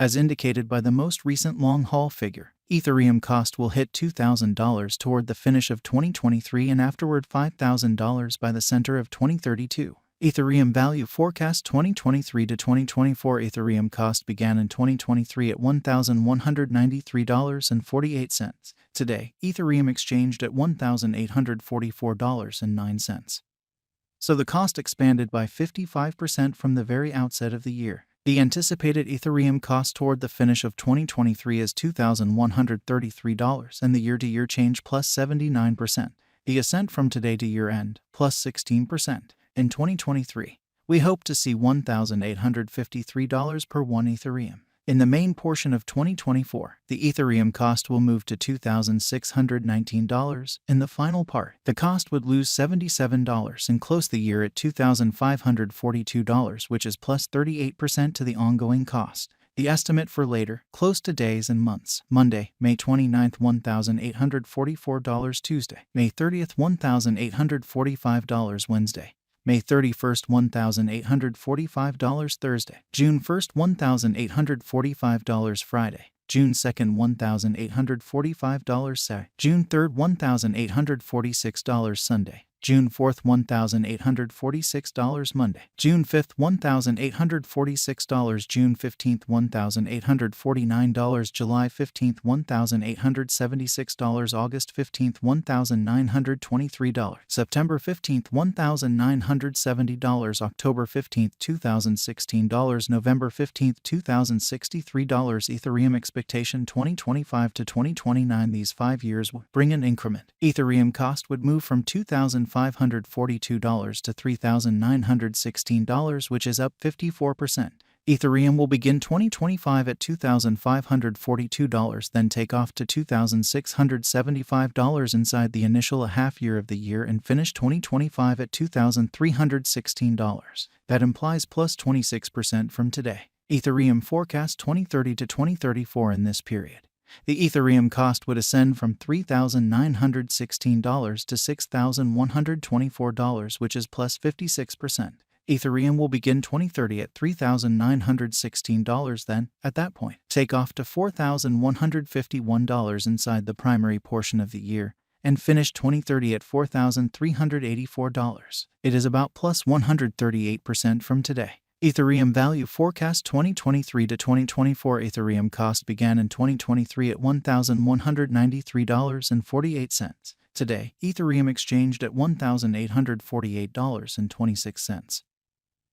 As indicated by the most recent long-haul figure, Ethereum cost will hit $2,000 toward the finish of 2023 and afterward $5,000 by the center of 2032. Ethereum value forecast 2023 to 2024. Ethereum cost began in 2023 at $1,193.48. Today, Ethereum exchanged at $1,844.09. So the cost expanded by 55% from the very outset of the year. The anticipated Ethereum cost toward the finish of 2023 is $2,133 and the year-to-year change plus 79%. The ascent from today to year-end plus 16%. In 2023, we hope to see $1,853 per 1 Ethereum. In the main portion of 2024, the Ethereum cost will move to $2,619. In the final part, the cost would lose $77 and close the year at $2,542, which is plus 38% to the ongoing cost. The estimate for later, close to days and months: Monday, May 29th, $1,844, Tuesday, May 30th, $1,845, Wednesday, May 31st, $1,845, Thursday, June 1st, $1,845, Friday, June 2nd, $1,845, Saturday, June 3rd, $1,846, Sunday, June 4th, $1,846, Monday, June 5th, $1,846, June 15th, $1,849, July 15th, $1,876, August 15th, $1,923, September 15th, $1,970, October 15th, $2,016, November 15th, $2,063. Ethereum expectation 2025 to 2029. These 5 years will bring an increment. Ethereum cost would move from $2,542 to $3,916, which is up 54%. Ethereum will begin 2025 at $2,542, then take off to $2,675 inside the initial half year of the year and finish 2025 at $2,316. That implies plus 26% from today. Ethereum forecast 2030 to 2034 in this period. The Ethereum cost would ascend from $3,916 to $6,124, which is plus 56%. Ethereum will begin 2030 at $3,916, then, at that point, take off to $4,151 inside the primary portion of the year, and finish 2030 at $4,384. It is about plus 138% from today. Ethereum value forecast 2023 to 2024. Ethereum cost began in 2023 at $1,193.48. Today, Ethereum exchanged at $1,848.26.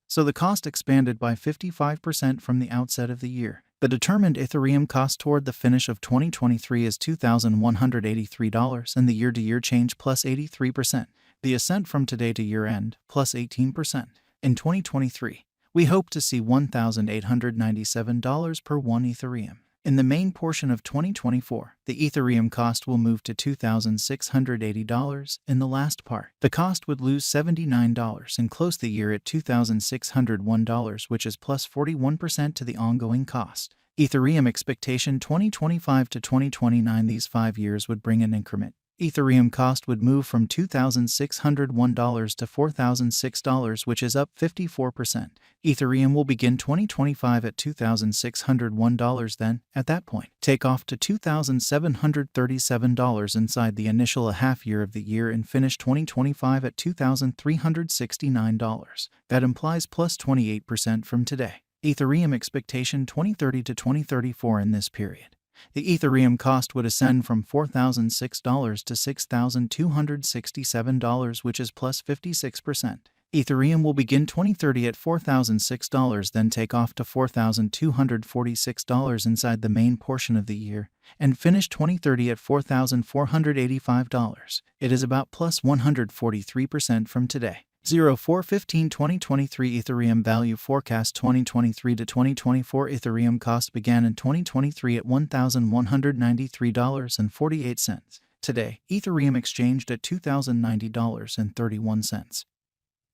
So the cost expanded by 55% from the outset of the year. The determined Ethereum cost toward the finish of 2023 is $2,183 and the year-to-year change plus 83%. The ascent from today to year-end plus 18%. In 2023, we hope to see $1,897 per 1 Ethereum. In the main portion of 2024, the Ethereum cost will move to $2,680. In the last part, the cost would lose $79 and close the year at $2,601, which is plus 41% to the ongoing cost. Ethereum expectation 2025 to 2029. These 5 years would bring an increment. Ethereum cost would move from $2,601 to $4,006, which is up 54%. Ethereum will begin 2025 at $2,601, then, at that point, take off to $2,737 inside the initial half year of the year and finish 2025 at $2,369. That implies plus 28% from today. Ethereum expectation 2030 to 2034 in this period. The Ethereum cost would ascend from $4,006 to $6,267, which is plus 56%. Ethereum will begin 2030 at $4,006, then take off to $4,246 inside the main portion of the year, and finish 2030 at $4,485. It is about plus 143% from today. 04/15/2023 Ethereum value forecast 2023 to 2024. Ethereum cost began in 2023 at $1,193.48. Today, Ethereum exchanged at $2,090.31.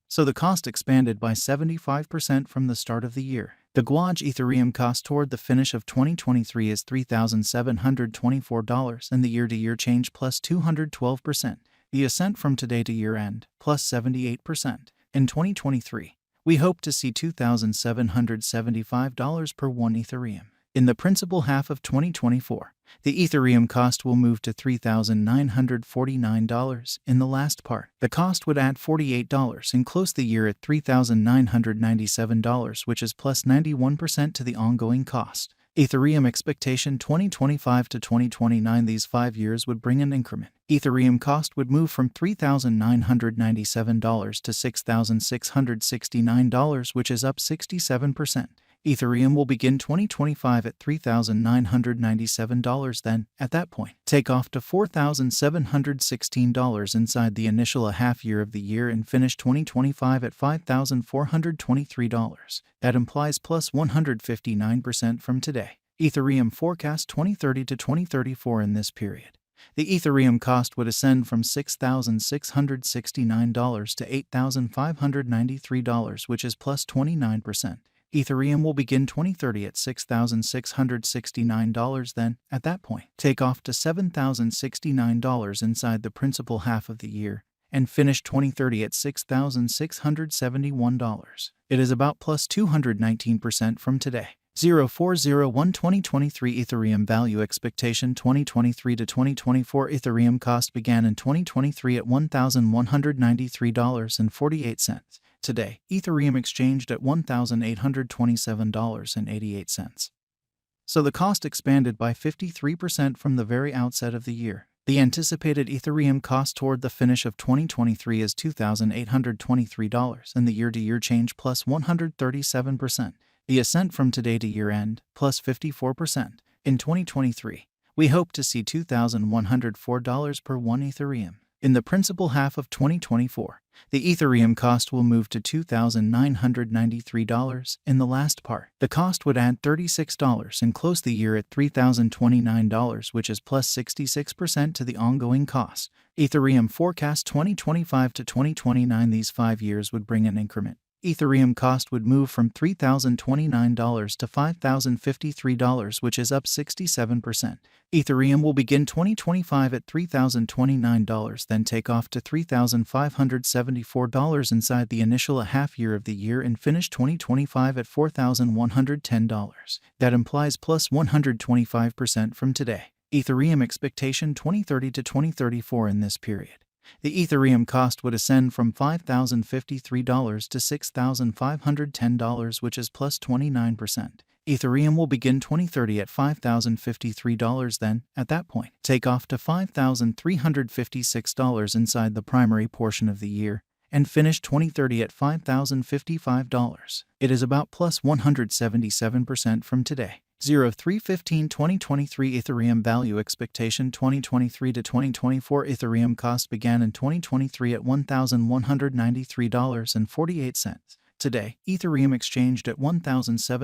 So the cost expanded by 75% from the start of the year. The Guaj Ethereum cost toward the finish of 2023 is $3,724 and the year-to-year change plus 212%. The ascent from today to year-end, plus 78%. In 2023, we hope to see $2,775 per 1 Ethereum. In the principal half of 2024, the Ethereum cost will move to $3,949 in the last part. The cost would add $48 and close the year at $3,997, which is plus 91% to the ongoing cost. Ethereum expectation 2025 to 2029, these 5 years would bring an increment. Ethereum cost would move from $3,997 to $6,669, which is up 67%. Ethereum will begin 2025 at $3,997, then, at that point, take off to $4,716 inside the initial half year of the year and finish 2025 at $5,423. That implies plus 159% from today. Ethereum forecast 2030 to 2034 in this period. The Ethereum cost would ascend from $6,669 to $8,593, which is plus 29%. Ethereum will begin 2030 at $6,669, then, at that point, take off to $7,069 inside the principal half of the year, and finish 2030 at $6,671. It is about plus 219% from today. 0401 2023 Ethereum value expectation 2023 to 2024 Ethereum cost began in 2023 at $1,193.48. Today, Ethereum exchanged at $1,827.88. So the cost expanded by 53% from the very outset of the year. The anticipated Ethereum cost toward the finish of 2023 is $2,823, and the year-to-year change plus 137%. The ascent from today to year-end, plus 54%. In 2023, we hope to see $2,104 per 1 Ethereum. In the principal half of 2024, the Ethereum cost will move to $2,993 in the last part. The cost would add $36 and close the year at $3,029, which is plus 66% to the ongoing cost. Ethereum forecast 2025 to 2029, these 5 years would bring an increment. Ethereum cost would move from $3,029 to $5,053, which is up 67%. Ethereum will begin 2025 at $3,029, then take off to $3,574 inside the initial half year of the year and finish 2025 at $4,110. That implies plus 125% from today. Ethereum expectation 2030 to 2034 in this period. The Ethereum cost would ascend from $5,053 to $6,510, which is plus 29%. Ethereum will begin 2030 at $5,053, then, at that point, take off to $5,356 inside the primary portion of the year, and finish 2030 at $5,055. It is about plus 177% from today. 0315 2023 Ethereum value expectation 2023 to 2024 Ethereum cost began in 2023 at $1,193.48. Today, Ethereum exchanged at $1,700.